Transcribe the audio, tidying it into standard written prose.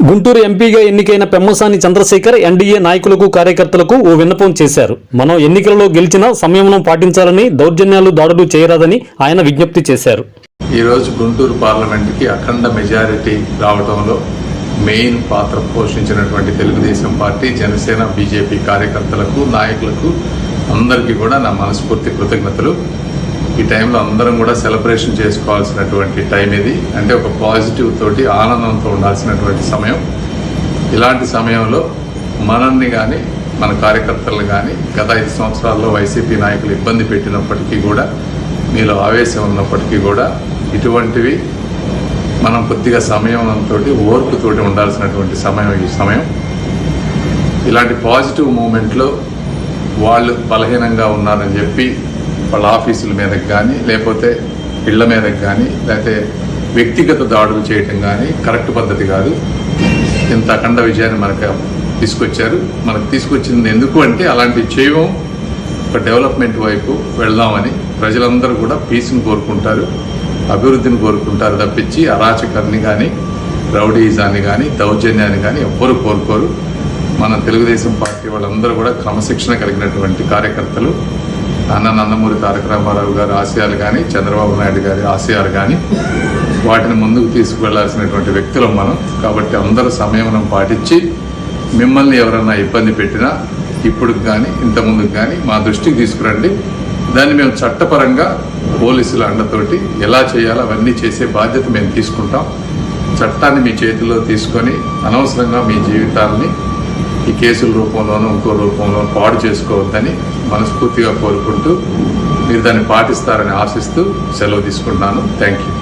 గుంటూరు ఎంపీగా ఎన్నికైన పెమ్మసాని చంద్రశేఖర్ ఎన్డీఏ నాయకులకు కార్యకర్తలకు ఓ విన్నపం చేశారు. మనం ఎన్నికలలో గెలిచినా సంయమనం పాటించాలని, దౌర్జన్యాలు దాడులు చేయరాదని ఆయన విజ్ఞప్తి చేశారు. ఈ రోజు గుంటూరు పార్లమెంట్కి అఖండ మెజారిటీ రావడంలో మెయిన్ పాత్ర పోషించినటువంటి తెలుగుదేశం పార్టీ, జనసేన, బీజేపీ కార్యకర్తలకు, నాయకులకు అందరికీ కూడా నా మనస్ఫూర్తి కృతజ్ఞతలు. ఈ టైంలో అందరం కూడా సెలబ్రేషన్ చేసుకోవాల్సినటువంటి టైం ఇది. అంటే ఒక పాజిటివ్ తోటి ఆనందంతో ఉండాల్సినటువంటి సమయం. ఇలాంటి సమయంలో మనల్ని కానీ మన కార్యకర్తలను కానీ గత 5 సంవత్సరాల్లో వైసీపీ నాయకులు ఇబ్బంది పెట్టినప్పటికీ కూడా, మీలో ఆవేశం ఉన్నప్పటికీ కూడా ఇటువంటివి మనం కొద్దిగా సమయంతో ఓర్పుతోటి ఉండాల్సినటువంటి సమయం ఈ సమయం. ఇలాంటి పాజిటివ్ మూమెంట్లో వాళ్ళు బలహీనంగా ఉన్నారని చెప్పి వాళ్ళ ఆఫీసుల మీదకి కానీ, లేకపోతే ఇళ్ల మీదకి కానీ, లేకపోతే వ్యక్తిగత దాడులు చేయటం కానీ కరెక్ట్ పద్ధతి కాదు. ఇంత అఖండ విజయాన్ని మనకు తీసుకొచ్చారు. మనకు తీసుకొచ్చింది ఎందుకు అంటే అలాంటివి చేయడం, ఒక డెవలప్మెంట్ వైపు వెళ్దామని. ప్రజలందరూ కూడా పీస్ని కోరుకుంటారు, అభివృద్ధిని కోరుకుంటారు తప్పించి అరాచకాన్ని కానీ, రౌడీజాన్ని కానీ, దౌర్జన్యాన్ని కానీ ఎవ్వరూ కోరుకోరు. మన తెలుగుదేశం పార్టీ వాళ్ళందరూ కూడా క్రమశిక్షణ కలిగినటువంటి కార్యకర్తలు. నందమూరి తారక రామారావు గారి ఆశయాలు కానీ, చంద్రబాబు నాయుడు గారి ఆశయాలు కానీ, వాటిని ముందుకు తీసుకువెళ్లాల్సినటువంటి వ్యక్తులం మనం. కాబట్టి అందరూ సంయమనం పాటించి, మిమ్మల్ని ఎవరన్నా ఇబ్బంది పెట్టినా ఇప్పుడు కానీ ఇంతకుముందుకు కానీ మా దృష్టికి తీసుకురండి. దాన్ని మేము చట్టపరంగా పోలీసుల అండతోటి ఎలా చేయాలో అవన్నీ చేసే బాధ్యత మేము తీసుకుంటాం. చట్టాన్ని మీ చేతుల్లో తీసుకొని అనవసరంగా మీ జీవితాలని ఈ కేసుల రూపంలోనూ ఇంకో రూపంలో పాడు చేసుకోవద్దని మనస్ఫూర్తిగా కోరుకుంటూ మీరు దాన్ని పాటిస్తారని ఆశిస్తూ సెలవు తీసుకుంటున్నాను. Thank you.